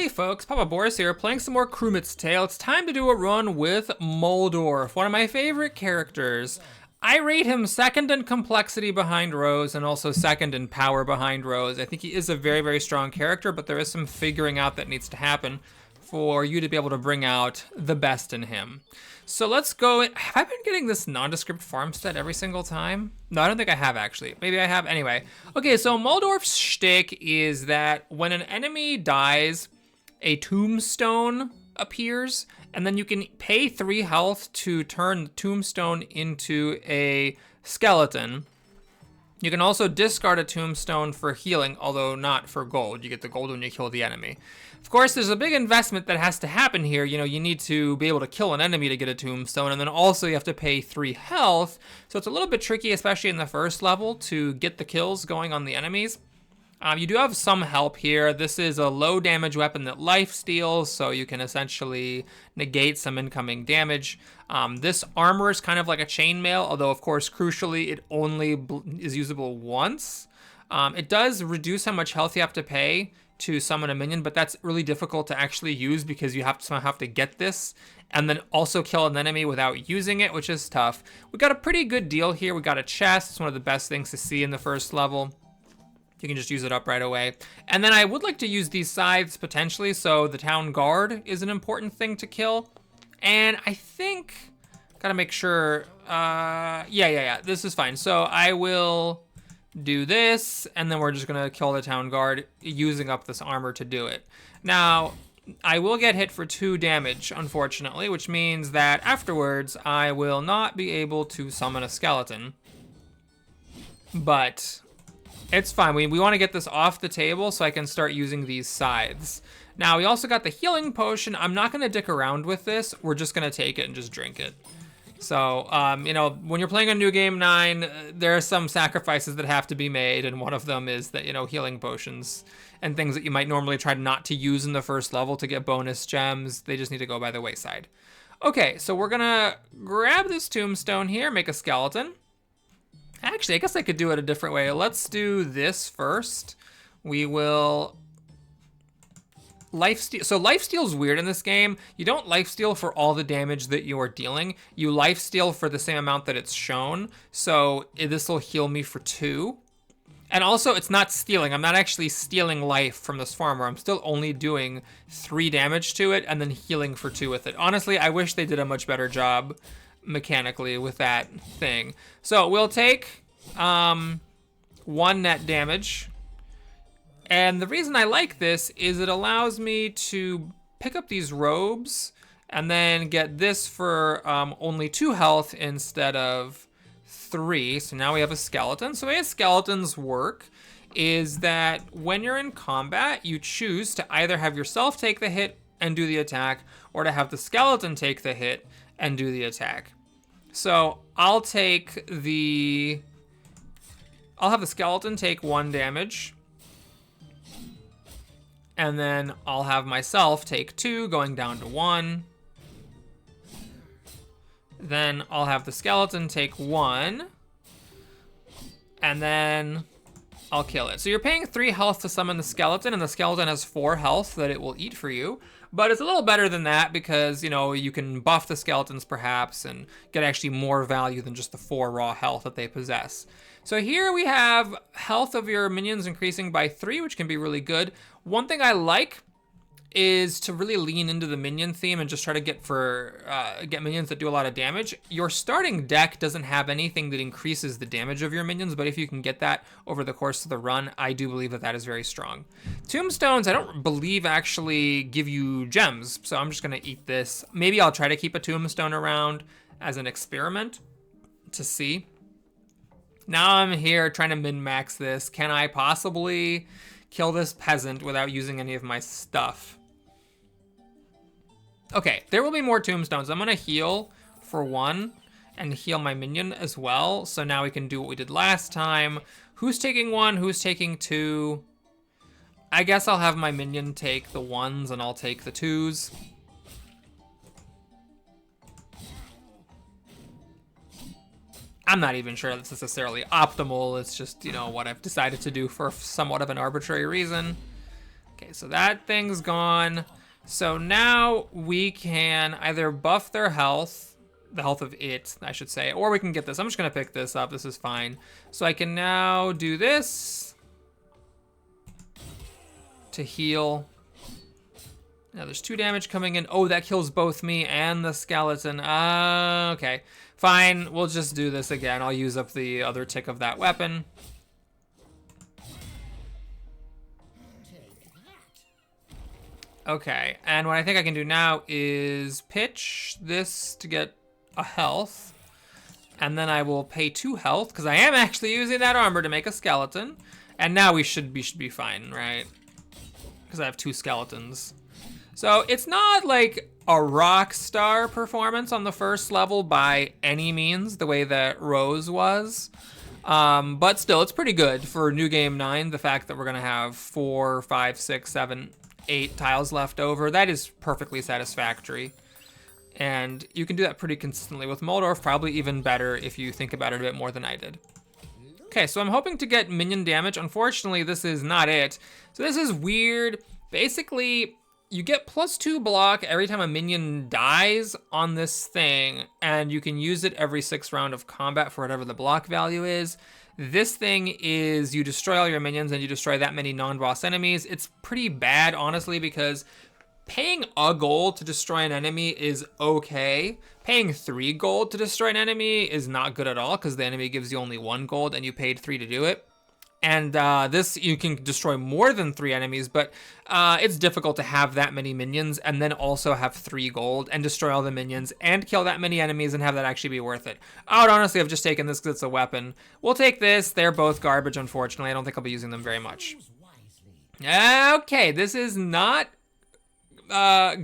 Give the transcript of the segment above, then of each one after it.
Hey folks, Papa Boris here, playing some more Krumit's Tale. It's time to do a run with Muldorf, one of my favorite characters. I rate him second in complexity behind Rose and also second in power behind Rose. I think he is a very, very strong character, but there is some figuring out that needs to happen for you to be able to bring out the best in him. So let's go. Have I been getting this nondescript farmstead every single time? No, I don't think I have actually. Maybe I have. Anyway. Okay, so Muldorf's shtick is that when an enemy dies, a tombstone appears, and then you can pay 3 health to turn the tombstone into a skeleton. You can also discard a tombstone for healing, although not for gold. You get the gold when you kill the enemy. Of course, there's a big investment that has to happen here. You know, you need to be able to kill an enemy to get a tombstone, and then also you have to pay 3 health. So it's a little bit tricky, especially in the first level, to get the kills going on the enemies. You do have some help here. This is a low damage weapon that life steals, so you can essentially negate some incoming damage. This armor is kind of like a chainmail, although of course, crucially, it only is usable once. It does reduce how much health you have to pay to summon a minion, but that's really difficult to actually use because you somehow have to get this and then also kill an enemy without using it, which is tough. We got a pretty good deal here. We got a chest. It's one of the best things to see in the first level. You can just use it up right away. And then I would like to use these scythes potentially, so the town guard is an important thing to kill. And I think, gotta make sure, yeah, this is fine. So I will do this, and then we're just gonna kill the town guard using up this armor to do it. Now, I will get hit for 2 damage, unfortunately, which means that afterwards I will not be able to summon a skeleton. But it's fine. We want to get this off the table so I can start using these scythes. Now, we also got the healing potion. I'm not going to dick around with this. We're just going to take it and just drink it. So, you know, when you're playing a new game 9, there are some sacrifices that have to be made, and one of them is that, you know, healing potions and things that you might normally try not to use in the first level to get bonus gems. They just need to go by the wayside. Okay, so we're going to grab this tombstone here, make a skeleton. Actually, I guess I could do it a different way. Let's do this first. We will lifesteal. So lifesteal is weird in this game. You don't lifesteal for all the damage that you are dealing. You lifesteal for the same amount that it's shown. So this will heal me for 2. And also, it's not stealing. I'm not actually stealing life from this farmer. I'm still only doing 3 damage to it and then healing for 2 with it. Honestly, I wish they did a much better job mechanically with that thing. So we'll take 1 net damage, and the reason I like this is it allows me to pick up these robes and then get this for only 2 health instead of 3. So now we have a skeleton. So the way skeletons work is that when you're in combat, you choose to either have yourself take the hit and do the attack, or to have the skeleton take the hit and do the attack. So I'll have the skeleton take 1 damage, and then I'll have myself take 2, going down to 1. Then I'll have the skeleton take 1, and then I'll kill it. So you're paying 3 health to summon the skeleton, and the skeleton has 4 health that it will eat for you. But it's a little better than that because, you know, you can buff the skeletons perhaps and get actually more value than just the 4 raw health that they possess. So here we have health of your minions increasing by 3, which can be really good. One thing I like is to really lean into the minion theme and just try to get minions that do a lot of damage. Your starting deck doesn't have anything that increases the damage of your minions, but if you can get that over the course of the run, I do believe that that is very strong. Tombstones, I don't believe actually give you gems, so I'm just gonna eat this. Maybe I'll try to keep a tombstone around as an experiment to see. Now I'm here trying to min-max this. Can I possibly kill this peasant without using any of my stuff? Okay, there will be more tombstones. I'm gonna heal for 1 and heal my minion as well. So now we can do what we did last time. Who's taking 1? Who's taking 2? I guess I'll have my minion take the 1s and I'll take the 2s. I'm not even sure that's necessarily optimal. It's just, you know, what I've decided to do for somewhat of an arbitrary reason. Okay, so that thing's gone. So now we can either buff their health, the health of it, I should say, or we can get this. I'm just gonna pick this up, this is fine. So I can now do this to heal. Now there's 2 damage coming in. Oh, that kills both me and the skeleton. Okay, fine, we'll just do this again. I'll use up the other tick of that weapon. Okay, and what I think I can do now is pitch this to get a health, and then I will pay 2 health, because I am actually using that armor to make a skeleton, and now we should be fine, right? Because I have 2 skeletons. So it's not like a rock star performance on the first level by any means, the way that Rose was. But still, it's pretty good for New Game 9, the fact that we're gonna have 4, 5, 6, 7, 8 tiles left over. That is perfectly satisfactory. And you can do that pretty consistently with Muldorf, probably even better if you think about it a bit more than I did. Okay, so I'm hoping to get minion damage. Unfortunately, this is not it. So this is weird. Basically, you get +2 block every time a minion dies on this thing, and you can use it every 6th round of combat for whatever the block value is. This thing is you destroy all your minions and you destroy that many non-boss enemies. It's pretty bad, honestly, because paying a gold to destroy an enemy is okay. Paying 3 gold to destroy an enemy is not good at all, because the enemy gives you only 1 gold and you paid 3 to do it. And this, you can destroy more than 3 enemies, but it's difficult to have that many minions and then also have 3 gold and destroy all the minions and kill that many enemies and have that actually be worth it. I would honestly have just taken this because it's a weapon. We'll take this. They're both garbage, unfortunately. I don't think I'll be using them very much. Okay, this is not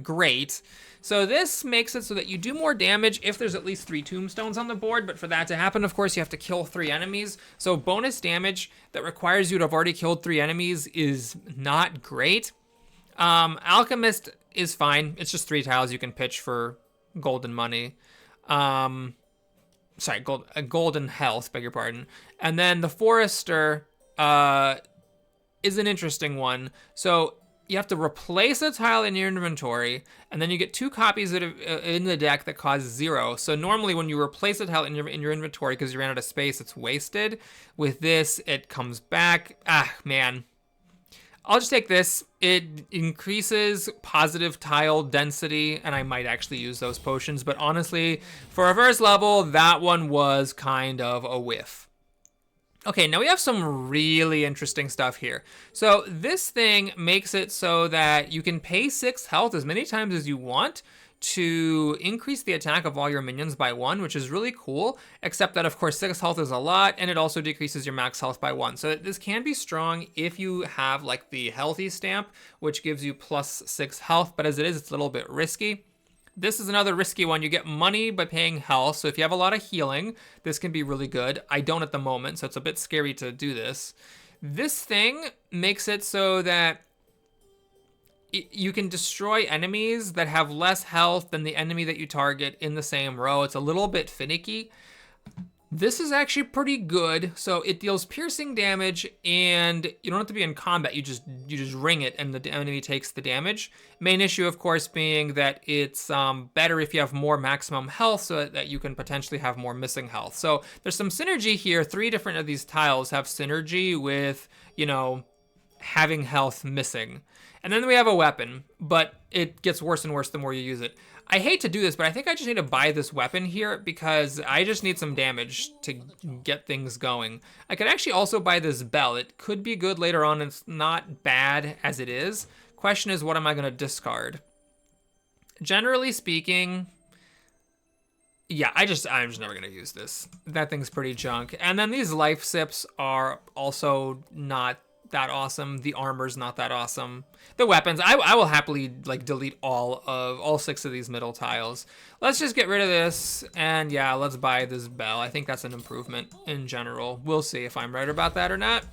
great. So this makes it so that you do more damage if there's at least 3 tombstones on the board, but for that to happen, of course, you have to kill 3 enemies. So bonus damage that requires you to have already killed 3 enemies is not great. Alchemist is fine. It's just 3 tiles you can pitch for golden money. Sorry, golden health, beg your pardon. And then the Forester is an interesting one. So you have to replace a tile in your inventory, and then you get 2 copies that in the deck that cost 0. So normally when you replace a tile in your inventory because you ran out of space, it's wasted. With this, it comes back. Ah, man. I'll just take this. It increases positive tile density, and I might actually use those potions, but honestly, for a first level, that one was kind of a whiff. Okay, now we have some really interesting stuff here. So this thing makes it so that you can pay 6 health as many times as you want to increase the attack of all your minions by 1, which is really cool, except that, of course, 6 health is a lot, and it also decreases your max health by 1. So this can be strong if you have, like, the healthy stamp, which gives you +6 health, but as it is, it's a little bit risky. This is another risky one. You get money by paying health, so if you have a lot of healing, this can be really good. I don't at the moment, so it's a bit scary to do this. This thing makes it so that you can destroy enemies that have less health than the enemy that you target in the same row. It's a little bit finicky. This is actually pretty good. So it deals piercing damage, and you don't have to be in combat. You just ring it, and the enemy takes the damage. Main issue, of course, being that it's better if you have more maximum health, so that you can potentially have more missing health. So there's some synergy here. 3 different of these tiles have synergy with, you know, having health missing. And then we have a weapon, but it gets worse and worse the more you use it. I hate to do this, but I think I just need to buy this weapon here because I just need some damage to get things going. I could actually also buy this bell. It could be good later on. It's not bad as it is. Question is, what am I going to discard? Generally speaking, yeah, I'm just never going to use this. That thing's pretty junk. And then these life sips are also not that awesome. The armor's not that awesome. The weapons, I will happily like delete all 6 of these middle tiles. Let's just get rid of this, and yeah, let's buy this bell. I think that's an improvement in general. We'll see if I'm right about that or not.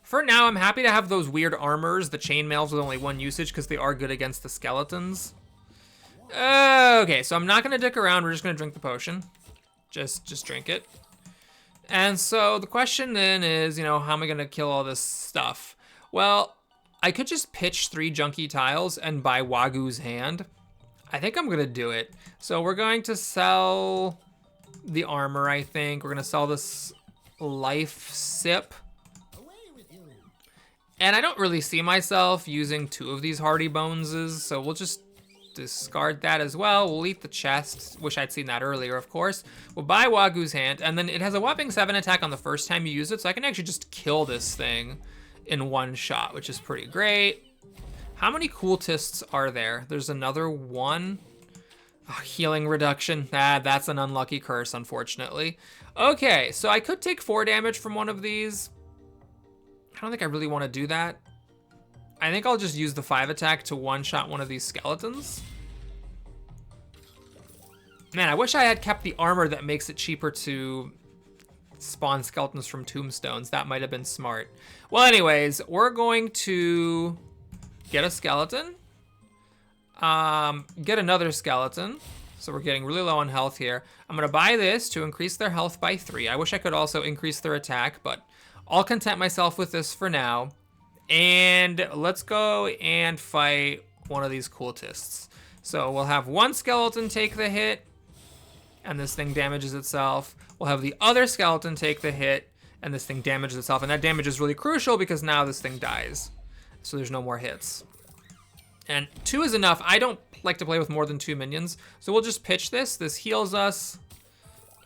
For now, I'm happy to have those weird armors, the chainmails with only 1 usage, because they are good against the skeletons. Okay, so I'm not gonna dick around. We're just gonna drink the potion. Just drink it. And so the question then is, you know, how am I gonna kill all this stuff? Well, I could just pitch 3 junky tiles and buy Wagu's hand. I think I'm gonna do it. So we're going to sell the armor, I think. We're gonna sell this life sip. And I don't really see myself using 2 of these hardy boneses, so we'll just discard that as well. We'll eat the chest. Wish I'd seen that earlier, of course. We'll buy Wagu's hand, and then it has a whopping 7 attack on the first time you use it, so I can actually just kill this thing in 1 shot, which is pretty great. How many cultists are there? There's another 1. Oh, healing reduction. That's an unlucky curse, unfortunately. Okay, so I could take 4 damage from one of these. I don't think I really want to do that. I think I'll just use the 5 attack to one-shot one of these skeletons. Man, I wish I had kept the armor that makes it cheaper to spawn skeletons from tombstones. That might have been smart. Well, anyways, we're going to get a skeleton. Get another skeleton. So we're getting really low on health here. I'm gonna buy this to increase their health by 3. I wish I could also increase their attack, but I'll content myself with this for now. And let's go and fight one of these cultists. So we'll have 1 skeleton take the hit, and this thing damages itself. We'll have the other skeleton take the hit, and this thing damages itself. And that damage is really crucial because now this thing dies. So there's no more hits. And 2 is enough. I don't like to play with more than 2 minions. So we'll just pitch this. This heals us,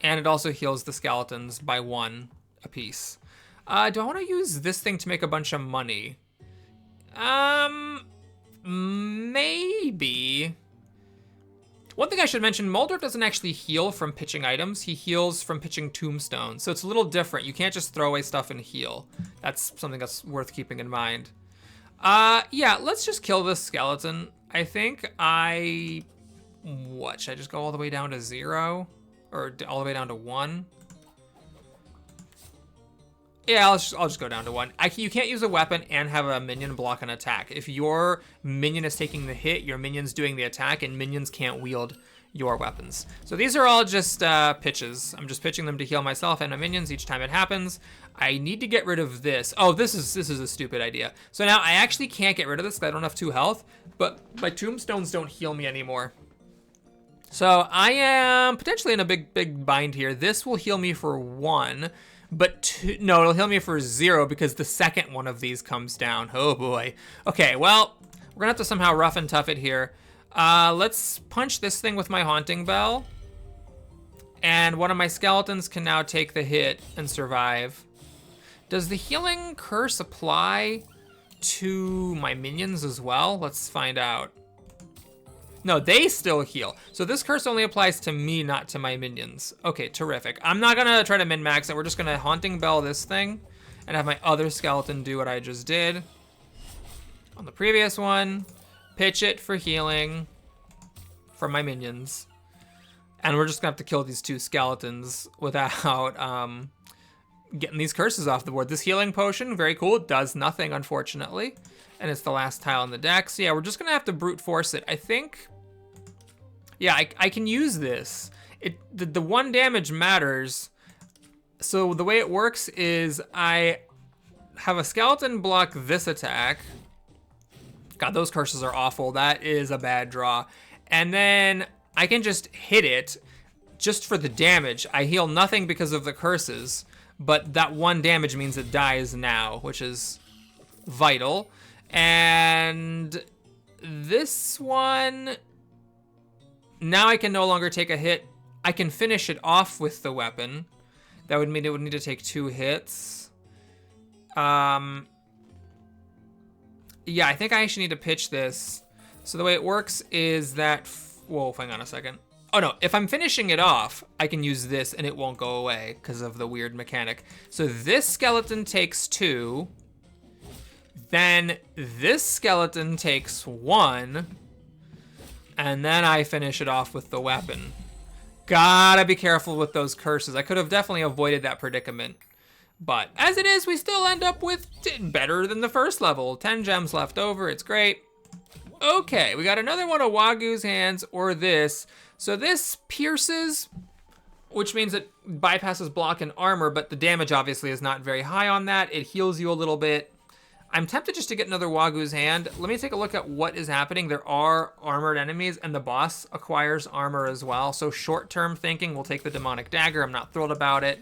and it also heals the skeletons by 1 apiece. Do I want to use this thing to make a bunch of money? Maybe. One thing I should mention, Muldorf doesn't actually heal from pitching items. He heals from pitching tombstones. So it's a little different. You can't just throw away stuff and heal. That's something that's worth keeping in mind. Yeah, let's just kill this skeleton. I think what, should I just go all the way down to 0? Or all the way down to 1? Yeah, I'll just go down to 1. You can't use a weapon and have a minion block an attack. If your minion is taking the hit, your minion's doing the attack, and minions can't wield your weapons. So these are all just pitches. I'm just pitching them to heal myself and my minions each time it happens. I need to get rid of this. Oh, this is a stupid idea. So now I actually can't get rid of this because I don't have 2 health, but my tombstones don't heal me anymore. So I am potentially in a big bind here. This will heal me for 1. But no, it'll heal me for 0 because the second one of these comes down. Oh boy. Okay, well, we're gonna have to somehow rough and tough it here. Let's punch this thing with my haunting bell. And one of my skeletons can now take the hit and survive. Does the healing curse apply to my minions as well? Let's find out. No, they still heal. So this curse only applies to me, not to my minions. Okay, terrific. I'm not gonna try to min-max it. We're just gonna haunting bell this thing and have my other skeleton do what I just did on the previous one. Pitch it for healing for my minions. And we're just gonna have to kill these 2 skeletons without getting these curses off the board. This healing potion, very cool. It does nothing, unfortunately. And it's the last tile in the deck. So yeah, we're just gonna have to brute force it. I think, yeah, I can use this. The 1 damage matters. So the way it works is I have a skeleton block this attack. God, those curses are awful. That is a bad draw. And then I can just hit it just for the damage. I heal nothing because of the curses, but that 1 damage means it dies now, which is vital. And this one, now I can no longer take a hit. I can finish it off with the weapon. That would mean it would need to take 2 hits. Yeah, I think I actually need to pitch this. So the way it works is that, whoa, hang on a second. Oh no, if I'm finishing it off, I can use this and it won't go away because of the weird mechanic. So this skeleton takes 2. Then this skeleton takes 1. And then I finish it off with the weapon. Gotta be careful with those curses. I could have definitely avoided that predicament. But as it is, we still end up with better than the first level. 10 gems left over, it's great. Okay, we got another one of Wagu's hands, or this. So this pierces, which means it bypasses block and armor, but the damage obviously is not very high on that. It heals you a little bit. I'm tempted just to get another Wagu's Hand. Let me take a look at what is happening. There are armored enemies, and the boss acquires armor as well. So short-term thinking, we'll take the Demonic Dagger. I'm not thrilled about it.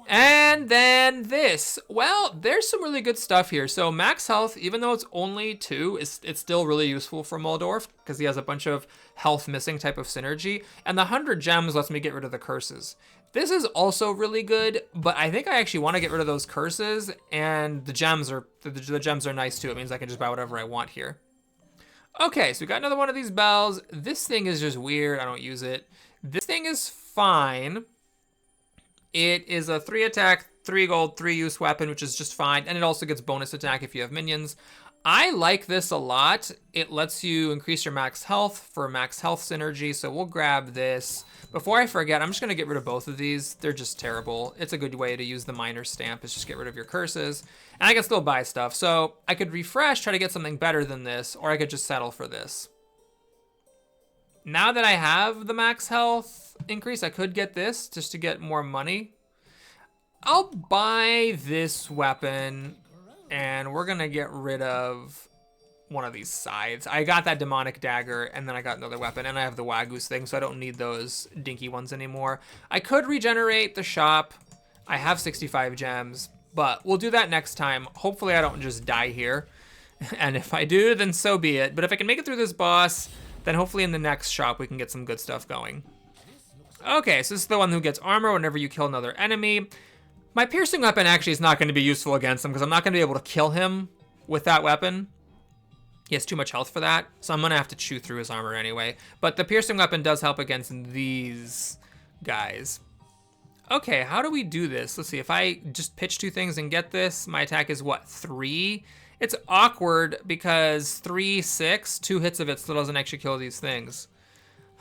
And then this. Well, there's some really good stuff here. So max health, even though it's only 2, it's still really useful for Muldorf because he has a bunch of health missing type of synergy. And the 100 gems lets me get rid of the curses. This is also really good, but I think I actually want to get rid of those curses, and the gems are nice too. It means I can just buy whatever I want here. Okay, so we got another one of these bells. This thing is just weird. I don't use it. This thing is fine. It is a 3 attack, 3 gold, 3 use weapon, which is just fine. And it also gets bonus attack if you have minions. I like this a lot. It lets you increase your max health for max health synergy. So we'll grab this. Before I forget, I'm just going to get rid of both of these. They're just terrible. It's a good way to use the minor stamp is just get rid of your curses. And I can still buy stuff. So I could refresh, try to get something better than this, or I could just settle for this. Now that I have the max health increase, I could get this just to get more money. I'll buy this weapon, and we're gonna get rid of one of these sides. I got that demonic dagger, and then I got another weapon, and I have the Wagu's thing, so I don't need those dinky ones anymore. I could regenerate the shop. I have 65 gems, but we'll do that next time. Hopefully I don't just die here, and if I do, then so be it. But if I can make it through this boss, then hopefully in the next shop we can get some good stuff going. Okay, so this is the one who gets armor whenever you kill another enemy. My piercing weapon actually is not going to be useful against him because I'm not going to be able to kill him with that weapon. He has too much health for that, so I'm going to have to chew through his armor anyway. But the piercing weapon does help against these guys. Okay, how do we do this? Let's see, if I just pitch 2 things and get this, my attack is what, 3? It's awkward because 3, 6, 2 hits of it still doesn't actually kill these things.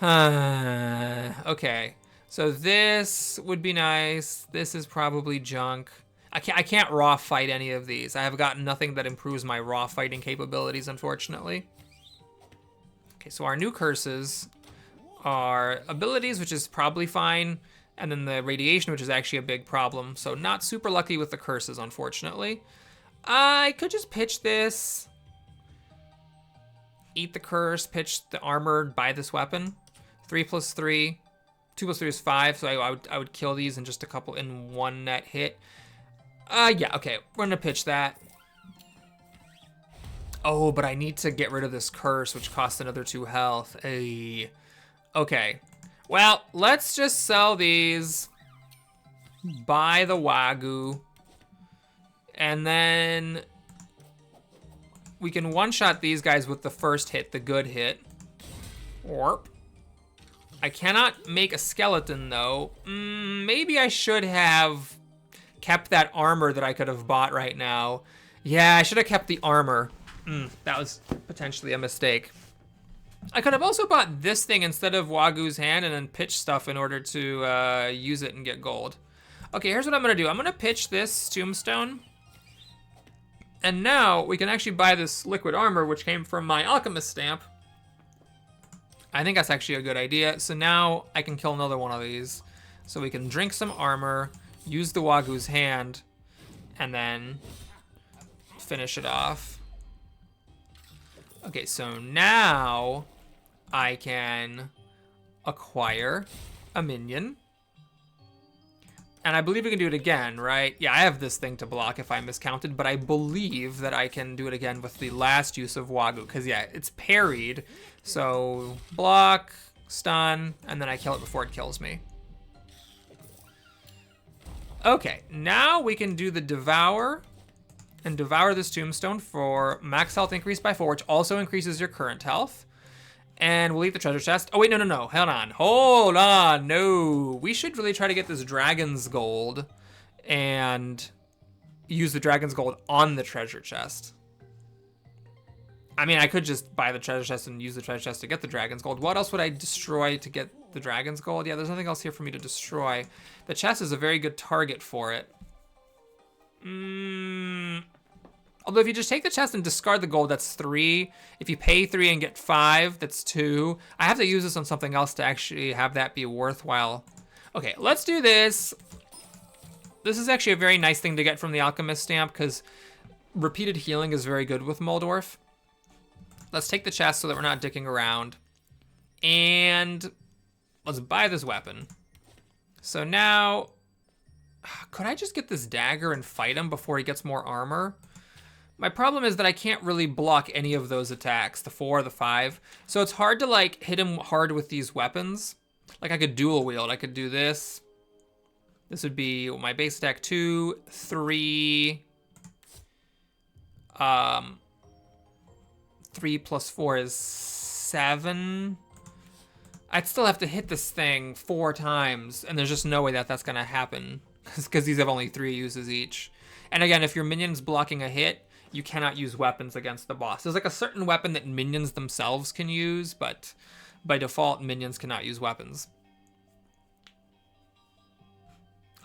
Okay, so this would be nice. This is probably junk. I can't raw fight any of these. I have gotten nothing that improves my raw fighting capabilities, unfortunately. Okay, so our new curses are abilities, which is probably fine, and then the radiation, which is actually a big problem. So not super lucky with the curses, unfortunately. I could just pitch this, eat the curse, pitch the armor, buy this weapon. 3 plus 3, 2 plus 3 is 5, so I would kill these in just a couple, in one net hit. Yeah, okay, we're gonna pitch that. Oh, but I need to get rid of this curse, which costs another 2 health. Ay. Okay, well, let's just sell these, buy the Wagu, and then we can one-shot these guys with the first hit, the good hit. Warp. I cannot make a skeleton, though. Maybe I should have kept that armor that I could have bought right now. Yeah, I should have kept the armor. That was potentially a mistake. I could have also bought this thing instead of Wagu's Hand and then pitch stuff in order to use it and get gold. Okay, here's what I'm going to do. I'm going to pitch this tombstone. And now we can actually buy this liquid armor, which came from my alchemist stamp. I think that's actually a good idea. So now I can kill another one of these. So we can drink some armor, use the Wagu's Hand, and then finish it off. Okay, so now I can acquire a minion. And I believe we can do it again, right? Yeah, I have this thing to block if I miscounted, but I believe that I can do it again with the last use of Wagu, because yeah, it's parried. So block, stun, and then I kill it before it kills me. Okay, now we can do the Devour, and devour this tombstone for max health increase by 4, which also increases your current health. And we'll eat the treasure chest. Oh, wait, no. Hold on, no. We should really try to get this dragon's gold and use the dragon's gold on the treasure chest. I mean, I could just buy the treasure chest and use the treasure chest to get the dragon's gold. What else would I destroy to get the dragon's gold? Yeah, there's nothing else here for me to destroy. The chest is a very good target for it. Although if you just take the chest and discard the gold, that's 3. If you pay 3 and get 5, that's 2. I have to use this on something else to actually have that be worthwhile. Okay, let's do this. This is actually a very nice thing to get from the alchemist stamp because repeated healing is very good with Muldorf. Let's take the chest so that we're not dicking around. And let's buy this weapon. So now, could I just get this dagger and fight him before he gets more armor? My problem is that I can't really block any of those attacks, the 4 or the 5. So it's hard to like hit him hard with these weapons. Like I could dual wield, I could do this. This would be my base attack 2, 3. 3 plus 4 is 7. I'd still have to hit this thing 4 times, and there's just no way that that's gonna happen, because these have only 3 uses each. And again, if your minion's blocking a hit, you cannot use weapons against the boss. There's like a certain weapon that minions themselves can use, but by default, minions cannot use weapons.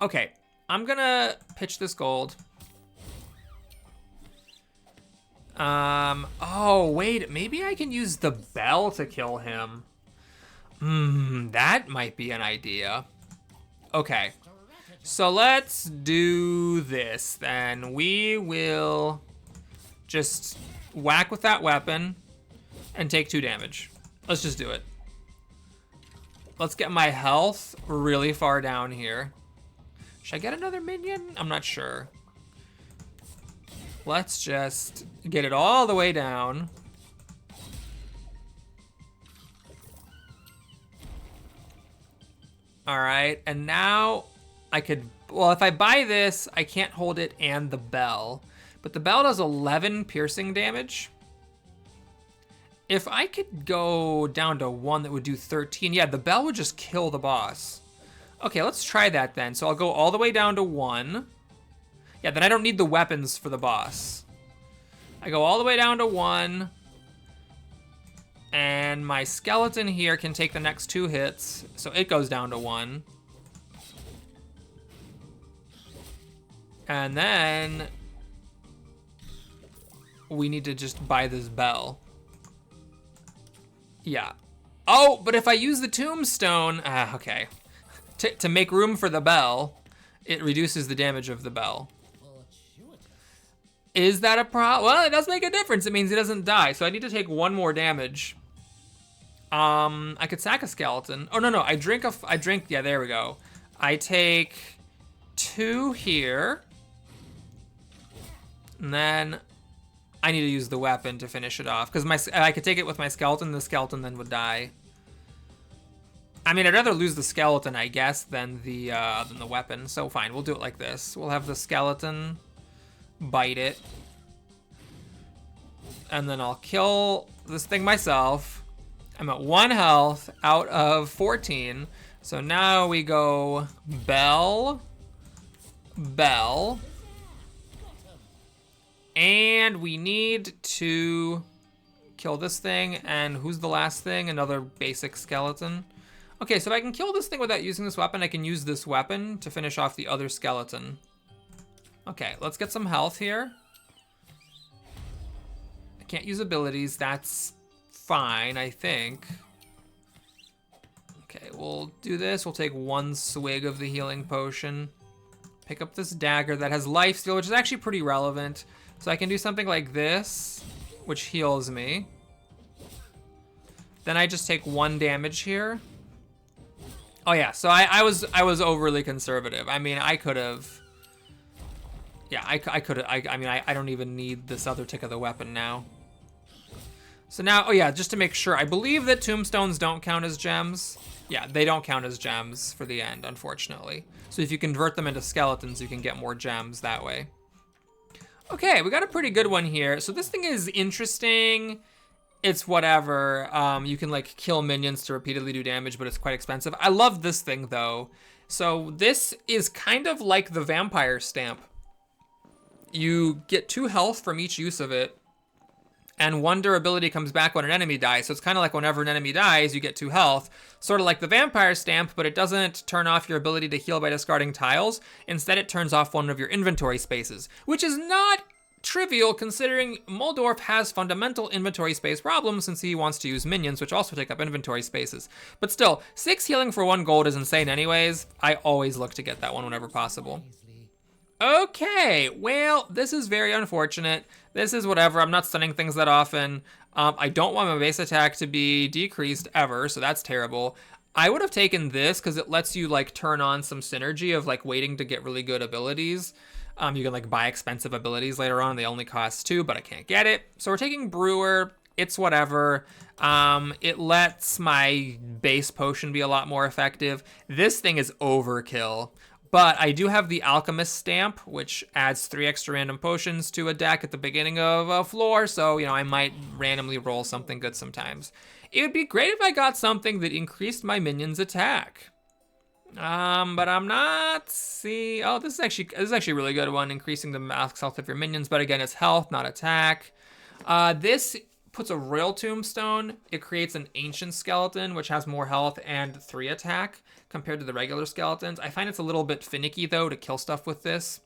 Okay, I'm gonna pitch this gold. Oh, wait, maybe I can use the bell to kill him. That might be an idea. Okay, so let's do this then. We will just whack with that weapon and take 2 damage. Let's just do it. Let's get my health really far down here. Should I get another minion? I'm not sure. Let's just get it all the way down. All right, and now I could, well, if I buy this, I can't hold it and the bell. But the bell does 11 piercing damage. If I could go down to 1 that would do 13, yeah, the bell would just kill the boss. Okay, let's try that then. So I'll go all the way down to 1. Yeah, then I don't need the weapons for the boss. I go all the way down to 1. And my skeleton here can take the next 2 hits, so it goes down to 1. And then we need to just buy this bell. Yeah. Oh, but if I use the tombstone, okay. To make room for the bell, it reduces the damage of the bell. Is that a problem? Well, it does make a difference. It means he doesn't die, so I need to take 1 more damage. I could sack a skeleton. Oh, no, I drink, yeah, there we go. I take 2 here. And then I need to use the weapon to finish it off, because I could take it with my skeleton, the skeleton then would die. I mean, I'd rather lose the skeleton, I guess, than the weapon, so fine, we'll do it like this. We'll have the skeleton bite it. And then I'll kill this thing myself. I'm at 1 health out of 14. So now we go bell, bell. And we need to kill this thing. And who's the last thing? Another basic skeleton. Okay, so if I can kill this thing without using this weapon, I can use this weapon to finish off the other skeleton. Okay, let's get some health here. I can't use abilities, that's fine, I think. Okay, we'll do this. We'll take 1 swig of the healing potion. Pick up this dagger that has lifesteal, which is actually pretty relevant. So I can do something like this, which heals me. Then I just take 1 damage here. Oh yeah, so I was overly conservative. I mean, I could have. Yeah, I could have. I mean, I don't even need this other tick of the weapon now. So now, oh yeah, just to make sure, I believe that tombstones don't count as gems. Yeah, they don't count as gems for the end, unfortunately. So if you convert them into skeletons, you can get more gems that way. Okay, we got a pretty good one here. So this thing is interesting. It's whatever. You can like kill minions to repeatedly do damage, but it's quite expensive. I love this thing though. So this is kind of like the vampire stamp. You get 2 health from each use of it, and 1 durability comes back when an enemy dies. So it's kind of like whenever an enemy dies, you get 2 health. Sort of like the vampire stamp, but it doesn't turn off your ability to heal by discarding tiles. Instead, it turns off one of your inventory spaces, which is not trivial considering Muldorf has fundamental inventory space problems since he wants to use minions, which also take up inventory spaces. But still, 6 healing for 1 gold is insane anyways. I always look to get that one whenever possible. Okay, well, this is very unfortunate. This is whatever. I'm not stunning things that often. I don't want my base attack to be decreased ever, so that's terrible. I would have taken this because it lets you like turn on some synergy of like waiting to get really good abilities. You can like buy expensive abilities later on. They only cost 2, but I can't get it. So we're taking Brewer. It's whatever. It lets my base potion be a lot more effective. This thing is overkill. But I do have the Alchemist stamp, which adds 3 extra random potions to a deck at the beginning of a floor, so, I might randomly roll something good sometimes. It would be great if I got something that increased my minions' attack. But I'm not see. Oh, this is actually a really good one, increasing the max health of your minions, but again, it's health, not attack. This puts a Royal Tombstone. It creates an Ancient Skeleton, which has more health and 3 attack compared to the regular skeletons. I find it's a little bit finicky, though, to kill stuff with this.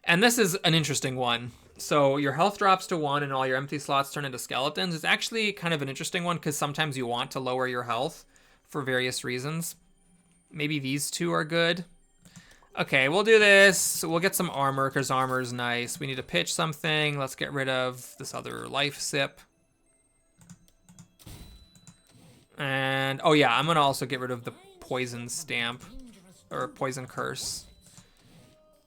And this is an interesting one. So your health drops to 1 and all your empty slots turn into skeletons. It's actually kind of an interesting one because sometimes you want to lower your health for various reasons. Maybe these 2 are good. Okay, we'll do this. We'll get some armor because armor is nice. We need to pitch something. Let's get rid of this other life sip. And, oh yeah, I'm going to also get rid of the poison stamp or poison curse.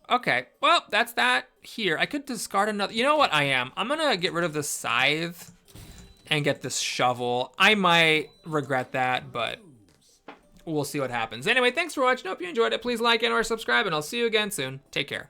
Okay, well, that's that here. I could discard another. You know what I am? I'm going to get rid of the scythe and get this shovel. I might regret that, but we'll see what happens. Anyway, thanks for watching. Hope you enjoyed it. Please like and or subscribe, and I'll see you again soon. Take care.